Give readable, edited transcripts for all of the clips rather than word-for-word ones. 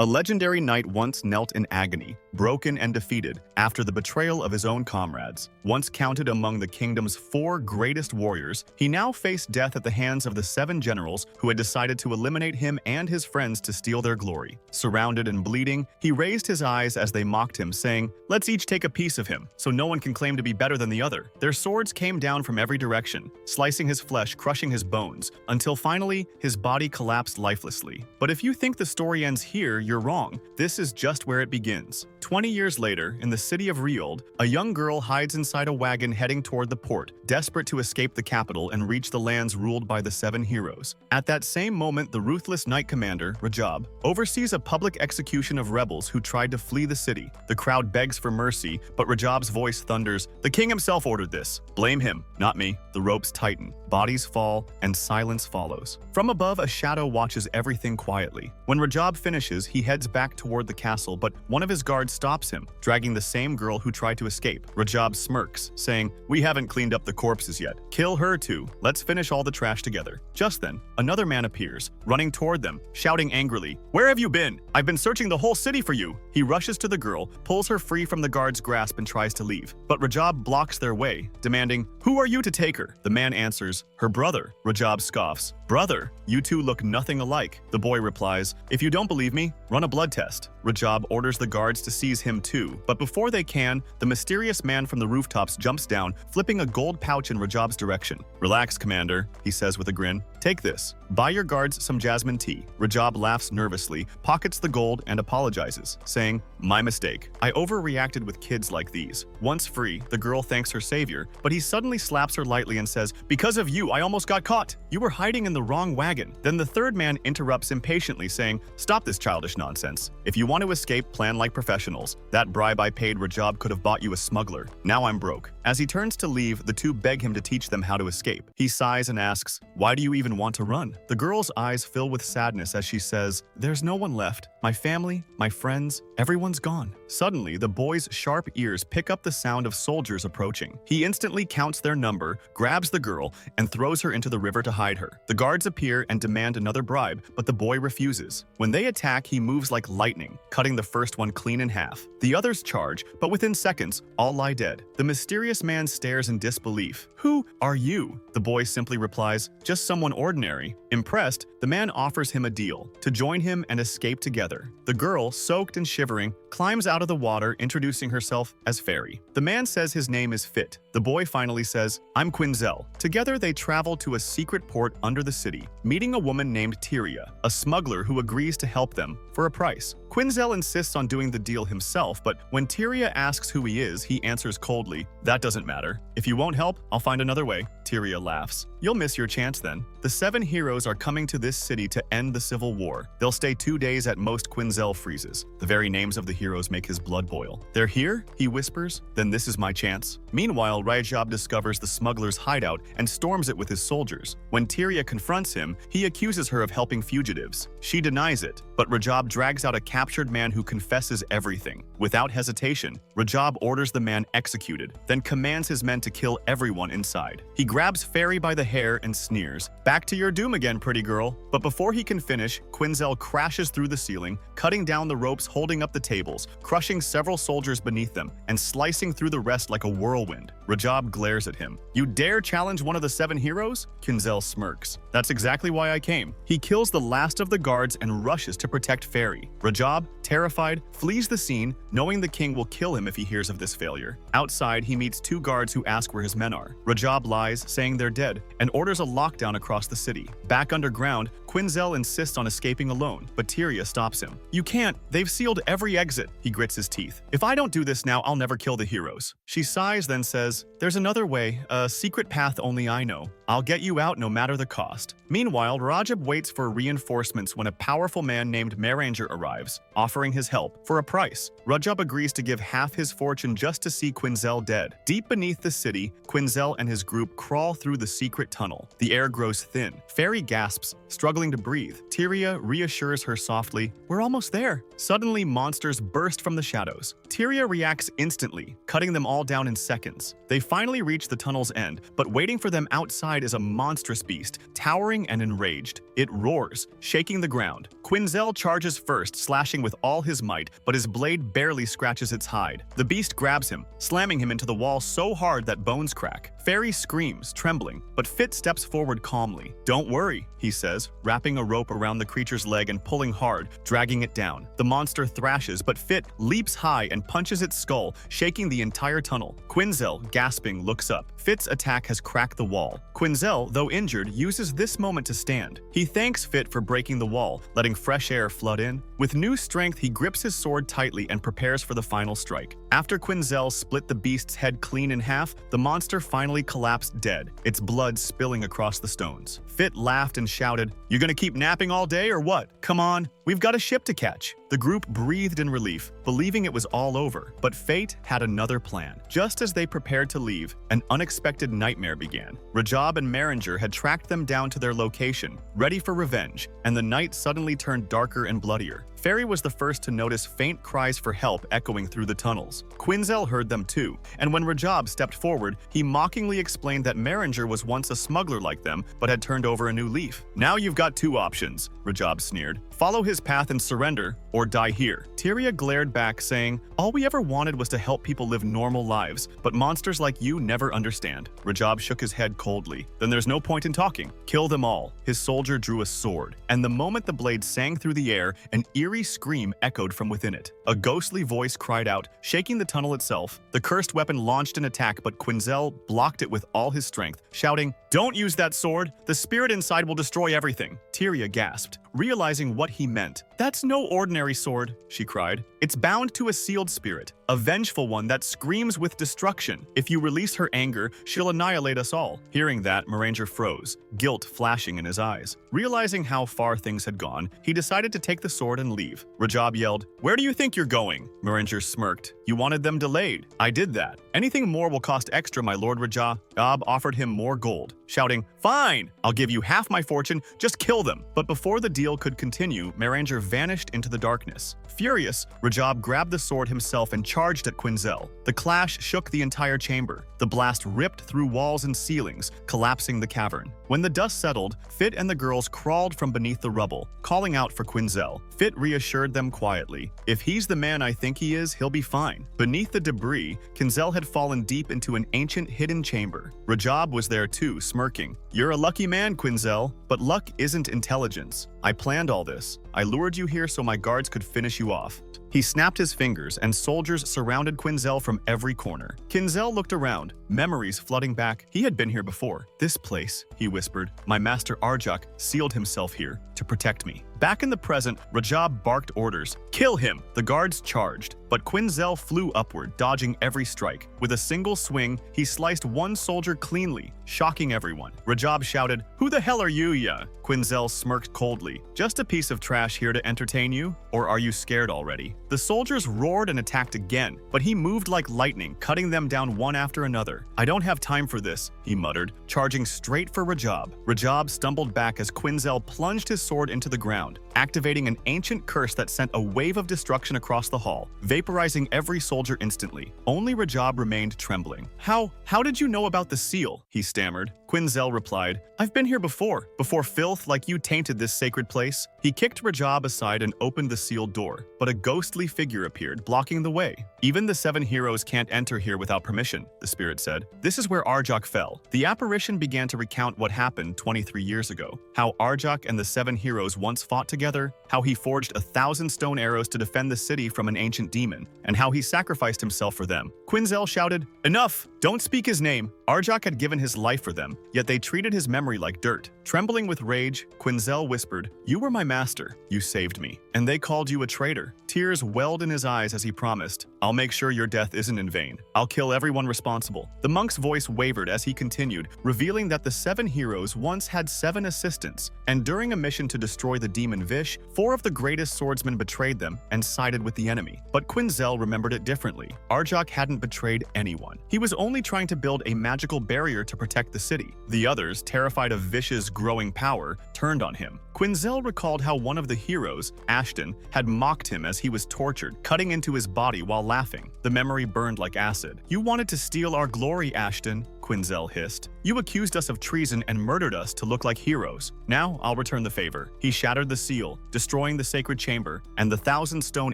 A legendary knight once knelt in agony, broken and defeated, after the betrayal of his own comrades. Once counted among the kingdom's 4 greatest warriors, he now faced death at the hands of the 7 generals who had decided to eliminate him and his friends to steal their glory. Surrounded and bleeding, he raised his eyes as they mocked him, saying, "Let's each take a piece of him, so no one can claim to be better than the other." Their swords came down from every direction, slicing his flesh, crushing his bones, until finally his body collapsed lifelessly. But if you think the story ends here, you're wrong. This is just where it begins. 20 years later, in the city of Riald, a young girl hides inside a wagon heading toward the port, desperate to escape the capital and reach the lands ruled by the 7 heroes. At that same moment, the ruthless knight commander, Riald, oversees a public execution of rebels who tried to flee the city. The crowd begs for mercy, but Riald's voice thunders, "The king himself ordered this. Blame him, not me." The ropes tighten, bodies fall, and silence follows. From above, a shadow watches everything quietly. When Riald finishes, he heads back toward the castle, but one of his guards stops him, dragging the same girl who tried to escape. Riald smirks, saying, "We haven't cleaned up the corpses yet. Kill her too. Let's finish all the trash together." Just then, another man appears, running toward them, shouting angrily, "Where have you been? I've been searching the whole city for you." He rushes to the girl, pulls her free from the guard's grasp and tries to leave. But Riald blocks their way, demanding, "Who are you to take her?" The man answers, "Her brother." Riald scoffs, "Brother? You two look nothing alike." The boy replies, "If you don't believe me, run a blood test." Riald orders the guards to seize him too, but before they can, the mysterious man from the rooftops jumps down, flipping a gold pouch in Riald's direction. "Relax, Commander," he says with a grin. "Take this. Buy your guards some jasmine tea." Riald laughs nervously, pockets the gold, and apologizes, saying, "My mistake. I overreacted with kids like these." Once free, the girl thanks her savior, but he suddenly slaps her lightly and says, "Because of you, I almost got caught. You were hiding in the wrong wagon." Then the third man interrupts impatiently, saying, "Stop this childish nonsense. If you want to escape, plan like professionals. That bribe I paid Riald could have bought you a smuggler. Now I'm broke." As he turns to leave, the two beg him to teach them how to escape. He sighs and asks, "Why do you even want to run?" The girl's eyes fill with sadness as she says, "There's no one left. My family, my friends, everyone's gone." Suddenly, the boy's sharp ears pick up the sound of soldiers approaching. He instantly counts their number, grabs the girl, and throws her into the river to hide her. The guards appear and demand another bribe, but the boy refuses. When they attack, he moves like lightning, cutting the first one clean in half. The others charge, but within seconds, all lie dead. The mysterious man stares in disbelief. "Who are you?" The boy simply replies, "Just someone ordinary." Impressed, the man offers him a deal, to join him and escape together. The girl, soaked and shivering, climbs out of the water, introducing herself as Ferry. The man says his name is Fit. The boy finally says, "I'm Quinzel." Together they travel to a secret port under the city, meeting a woman named Tyria, a smuggler who agrees to help them for a price. Quinzel insists on doing the deal himself, but when Tyria asks who he is, he answers coldly, "That doesn't matter. If you won't help, I'll find another way." Tyria laughs. "You'll miss your chance then." The 7 heroes are coming to this city to end the civil war. They'll stay 2 days at most. Quinzel freezes. The very names of the heroes make his blood boil. "They're here?" he whispers. "Then this is my chance." Meanwhile, Riald discovers the smuggler's hideout and storms it with his soldiers. When Tyria confronts him, he accuses her of helping fugitives. She denies it, but Riald drags out a captured man who confesses everything. Without hesitation, Riald orders the man executed, then commands his men to kill everyone inside. He grabs Ferry by the hair and sneers, "Back to your doom again, pretty girl." But before he can finish, Quinzel crashes through the ceiling, cutting down the ropes holding up the tables, crushing several soldiers beneath them, and slicing through the rest like a whirlwind. Riald glares at him. "You dare challenge one of the 7 heroes?" Quinzel smirks. "That's exactly why I came." He kills the last of the guards and rushes to protect Ferry. Riald, terrified, flees the scene, knowing the king will kill him if he hears of this failure. Outside, he meets 2 guards who ask where his men are. Riald lies, saying they're dead, and orders a lockdown across the city. Back underground, Quinzel insists on escaping alone, but Tyria stops him. "You can't. They've sealed every exit." He grits his teeth. "If I don't do this now, I'll never kill the heroes." She sighs, then says, "There's another way, a secret path only I know. I'll get you out no matter the cost." Meanwhile, Riald waits for reinforcements when a powerful man named Meranger arrives, offering his help for a price. Riald agrees to give half his fortune just to see Quinzel dead. Deep beneath the city, Quinzel and his group crawl through the secret tunnel. The air grows thin. Ferry gasps, struggling struggling to breathe. Tyria reassures her softly, "We're almost there." Suddenly, monsters burst from the shadows. Tyria reacts instantly, cutting them all down in seconds. They finally reach the tunnel's end, but waiting for them outside is a monstrous beast, towering and enraged. It roars, shaking the ground. Quinzel charges first, slashing with all his might, but his blade barely scratches its hide. The beast grabs him, slamming him into the wall so hard that bones crack. Ferry screams, trembling, but Fit steps forward calmly. "Don't worry," he says, wrapping a rope around the creature's leg and pulling hard, dragging it down. The monster thrashes, but Fit leaps high and punches its skull, shaking the entire tunnel. Quinzel, gasping, looks up. Fit's attack has cracked the wall. Quinzel, though injured, uses this moment to stand. He thanks Fit for breaking the wall, letting fresh air flood in. With new strength, he grips his sword tightly and prepares for the final strike. After Quinzel split the beast's head clean in half, the monster finally collapsed dead, its blood spilling across the stones. Fit laughed and shouted, "You gonna keep napping all day or what? Come on, we've got a ship to catch." The group breathed in relief, believing it was all over, but fate had another plan. Just as they prepared to leave, an unexpected nightmare began. Rajab and Maringer had tracked them down to their location, ready for revenge, and the night suddenly turned darker and bloodier. Ferry was the first to notice faint cries for help echoing through the tunnels. Quinzel heard them too, and when Rajab stepped forward, he mockingly explained that Maringer was once a smuggler like them, but had turned over a new leaf. "Now you've got two options," Rajab sneered. "Follow his path and surrender, or die here." Tyria glared back, saying, "All we ever wanted was to help people live normal lives, but monsters like you never understand." Rajab shook his head coldly. "Then there's no point in talking. Kill them all." His soldier drew a sword, and the moment the blade sang through the air, an eerie scream echoed from within it. A ghostly voice cried out, shaking the tunnel itself. The cursed weapon launched an attack, but Quinzel blocked it with all his strength, shouting, "Don't use that sword! The spirit inside will destroy everything." Tyria gasped, realizing what he meant. "That's no ordinary sword," she cried. "It's bound to a sealed spirit, a vengeful one that screams with destruction. If you release her anger, she'll annihilate us all." Hearing that, Maringer froze, guilt flashing in his eyes. Realizing how far things had gone, he decided to take the sword and leave. Rajab yelled, "Where do you think you're going?" Maringer smirked. "You wanted them delayed. I did that. Anything more will cost extra, my lord Rajab." Rajab offered him more gold, shouting, "Fine! I'll give you half my fortune, just kill them." But before the deal could continue, Maringer vanished into the darkness. Furious, Rajab grabbed the sword himself and charged at Quinzel. The clash shook the entire chamber. The blast ripped through walls and ceilings, collapsing the cavern. When the dust settled, Fit and the girls crawled from beneath the rubble, calling out for Quinzel. Fit reassured them quietly, "If he's the man I think he is, he'll be fine." Beneath the debris, Quinzel had fallen deep into an ancient hidden chamber. Rajab was there too, smirking. "You're a lucky man, Quinzel, but luck isn't intelligence. I planned all this. I lured you here so my guards could finish you off." He snapped his fingers, and soldiers surrounded Quinzel from every corner. Quinzel looked around, memories flooding back. He had been here before. "This place," he whispered, "my master Arjak sealed himself here to protect me." Back in the present, Rajab barked orders. "Kill him!" The guards charged, but Quinzel flew upward, dodging every strike. With a single swing, he sliced one soldier cleanly, shocking everyone. Rajab shouted, "Who the hell are you, ya?" Quinzel smirked coldly. "Just a piece of trash here to entertain you? Or are you scared already?" The soldiers roared and attacked again, but he moved like lightning, cutting them down one after another. "I don't have time for this," he muttered, charging straight for Rajab. Rajab stumbled back as Quinzel plunged his sword into the ground, activating an ancient curse that sent a wave of destruction across the hall, vaporizing every soldier instantly. Only Rajab remained trembling. How did you know about the seal?" he stammered. Quinzel replied, "I've been here before filth like you tainted this sacred place." He kicked Rajab aside and opened the sealed door, but a ghostly figure appeared, blocking the way. "Even the 7 heroes can't enter here without permission," the spirit said. "This is where Arjak fell." The apparition began to recount what happened 23 years ago, how Arjak and the 7 heroes once fought together, how he forged 1,000 stone arrows to defend the city from an ancient demon, and how he sacrificed himself for them. Quinzel shouted, "Enough! Don't speak his name." Arjak had given his life for them, yet they treated his memory like dirt. Trembling with rage, Quinzel whispered, "You were my master. You saved me. And they called you a traitor." Tears welled in his eyes as he promised, "I'll make sure your death isn't in vain. I'll kill everyone responsible." The monk's voice wavered as he continued, revealing that the 7 heroes once had 7 assistants, and during a mission to destroy the demon Vish, 4 of the greatest swordsmen betrayed them and sided with the enemy. But Quinzel remembered it differently. Arjak hadn't betrayed anyone. He was only trying to build a magical barrier to protect the city. The others, terrified of Vish's growing power turned on him. Quinzel recalled how one of the heroes, Ashton, had mocked him as he was tortured, cutting into his body while laughing. The memory burned like acid. "You wanted to steal our glory, Ashton," Quinzel hissed. "You accused us of treason and murdered us to look like heroes. Now I'll return the favor." He shattered the seal, destroying the sacred chamber, and the 1,000 stone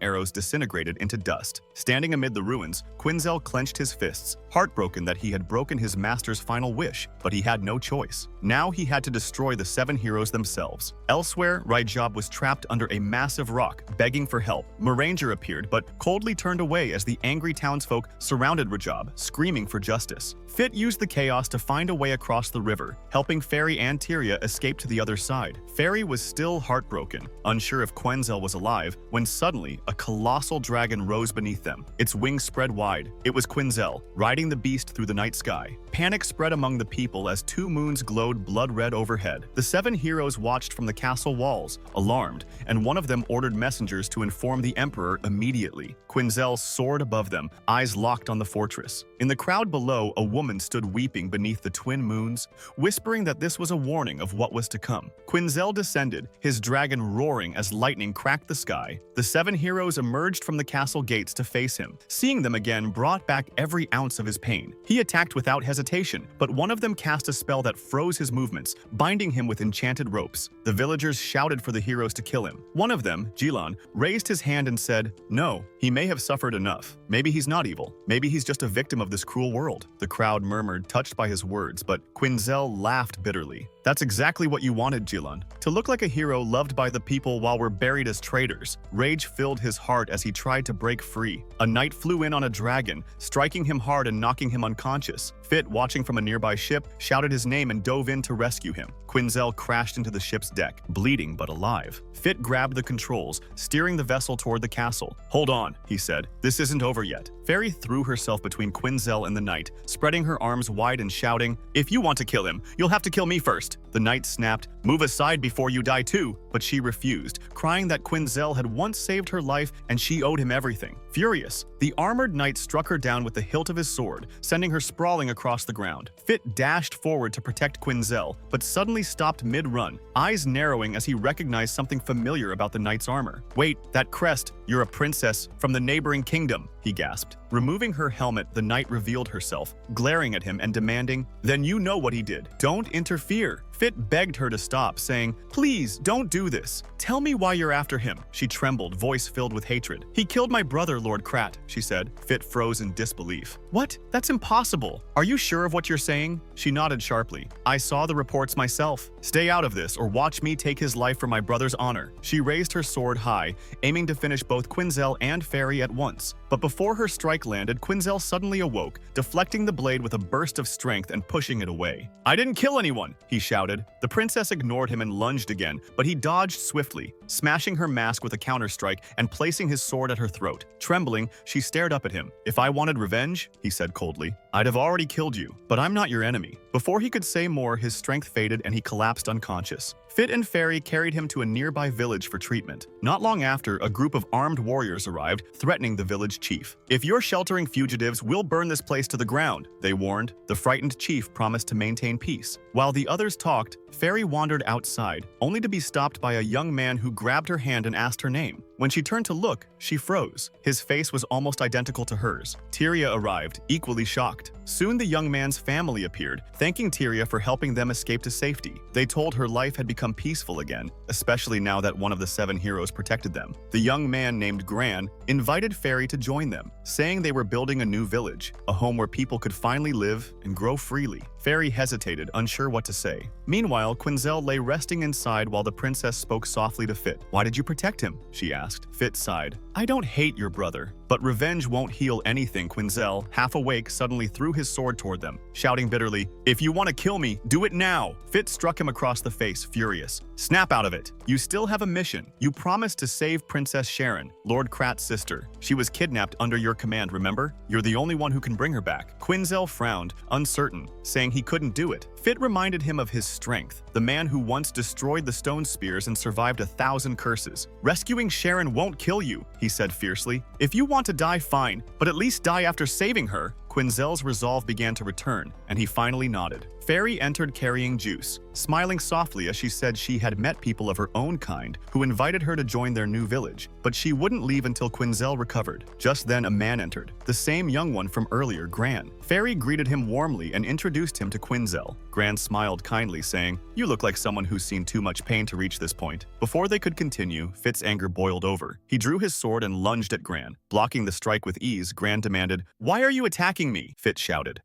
arrows disintegrated into dust. Standing amid the ruins, Quinzel clenched his fists, heartbroken that he had broken his master's final wish, but he had no choice. Now he had to destroy the 7 heroes themselves. Elsewhere, Riald was trapped under a massive rock, begging for help. Moranger appeared, but coldly turned away as the angry townsfolk surrounded Riald, screaming for justice. Fit used the chaos to find a way across the river, helping Ferry and Tyria escape to the other side. Ferry was still heartbroken, unsure if Quinzel was alive, when suddenly a colossal dragon rose beneath them. Its wings spread wide. It was Quinzel, riding the beast through the night sky. Panic spread among the people as 2 moons glowed blood-red overhead. The 7 heroes watched from the castle walls, alarmed, and one of them ordered messengers to inform the Emperor immediately. Quinzel soared above them, eyes locked on the fortress. In the crowd below, a woman stood weeping beneath the twin moons, whispering that this was a warning of what was to come. Quinzel descended, his dragon roaring as lightning cracked the sky. The 7 heroes emerged from the castle gates to face him. Seeing them again brought back every ounce of his pain. He attacked without hesitation, but one of them cast a spell that froze his movements, binding him with enchanted ropes. The villagers shouted for the heroes to kill him. One of them, Jilan, raised his hand and said, "No, he may have suffered enough. Maybe he's not evil. Maybe he's just a victim of this cruel world." The crowd murmured, touched by his words, but Quinzel laughed bitterly. "That's exactly what you wanted, Jilan. To look like a hero loved by the people while we're buried as traitors." Rage filled his heart as he tried to break free. A knight flew in on a dragon, striking him hard and knocking him unconscious. Fit, watching from a nearby ship, shouted his name and dove in to rescue him. Quinzel crashed into the ship's deck, bleeding but alive. Fit grabbed the controls, steering the vessel toward the castle. "Hold on," he said. "This isn't over yet." Ferry threw herself between Quinzel and the knight, spreading her arms wide and shouting, "If you want to kill him, you'll have to kill me first." The knight snapped, "Move aside before you die too," but she refused, crying that Quinzel had once saved her life and she owed him everything. Furious, the armored knight struck her down with the hilt of his sword, sending her sprawling across the ground. Fit dashed forward to protect Quinzel, but suddenly stopped mid-run, eyes narrowing as he recognized something familiar about the knight's armor. "Wait, that crest, you're a princess from the neighboring kingdom," he gasped. Removing her helmet, the knight revealed herself, glaring at him and demanding, "Then you know what he did. Don't interfere." Fit begged her to stop, saying, "Please, don't do this. Tell me why you're after him." She trembled, voice filled with hatred. "He killed my brother, Lord Krat," she said. Fit froze in disbelief. "What? That's impossible. Are you sure of what you're saying?" She nodded sharply. "I saw the reports myself. Stay out of this or watch me take his life for my brother's honor." She raised her sword high, aiming to finish both Quinzel and Ferry at once. But before her strike landed, Quinzel suddenly awoke, deflecting the blade with a burst of strength and pushing it away. "I didn't kill anyone," he shouted. The princess ignored him and lunged again, but he dodged swiftly, smashing her mask with a counterstrike and placing his sword at her throat. Trembling, she stared up at him. "If I wanted revenge," he said coldly, "I'd have already killed you, but I'm not your enemy." Before he could say more, his strength faded and he collapsed unconscious. Fit and Ferry carried him to a nearby village for treatment. Not long after, a group of armed warriors arrived, threatening the village chief. "If you're sheltering fugitives, we'll burn this place to the ground," they warned. The frightened chief promised to maintain peace. While the others talked, Ferry wandered outside, only to be stopped by a young man who grabbed her hand and asked her name. When she turned to look, she froze. His face was almost identical to hers. Tyria arrived, equally shocked. Soon the young man's family appeared, thanking Tyria for helping them escape to safety. They told her life had become peaceful again, especially now that one of the 7 heroes protected them. The young man named Gran invited Ferry to join them, saying they were building a new village, a home where people could finally live and grow freely. Ferry hesitated, unsure what to say. Meanwhile, Quinzel lay resting inside while the princess spoke softly to Fit. "Why did you protect him?" she asked. Fit sighed. "I don't hate your brother, but revenge won't heal anything." Quinzel, half awake, suddenly threw his sword toward them, shouting bitterly, "If you want to kill me, do it now!" Fit struck him across the face, furious. "Snap out of it! You still have a mission. You promised to save Princess Sharon, Lord Krat's sister. She was kidnapped under your command, remember? You're the only one who can bring her back." Quinzel frowned, uncertain, saying he couldn't do it. Fit reminded him of his strength, the man who once destroyed the stone spears and survived 1,000 curses. "Rescuing Sharon won't kill you," he said fiercely. "If you want to die, fine, but at least die after saving her." Quinzel's resolve began to return, and he finally nodded. Ferry entered carrying juice, smiling softly as she said she had met people of her own kind who invited her to join their new village, but she wouldn't leave until Quinzel recovered. Just then a man entered, the same young one from earlier, Gran. Ferry greeted him warmly and introduced him to Quinzel. Gran smiled kindly, saying, "You look like someone who's seen too much pain to reach this point." Before they could continue, Fit's anger boiled over. He drew his sword and lunged at Gran. Blocking the strike with ease, Gran demanded, "Why are you attacking me?" Fit shouted,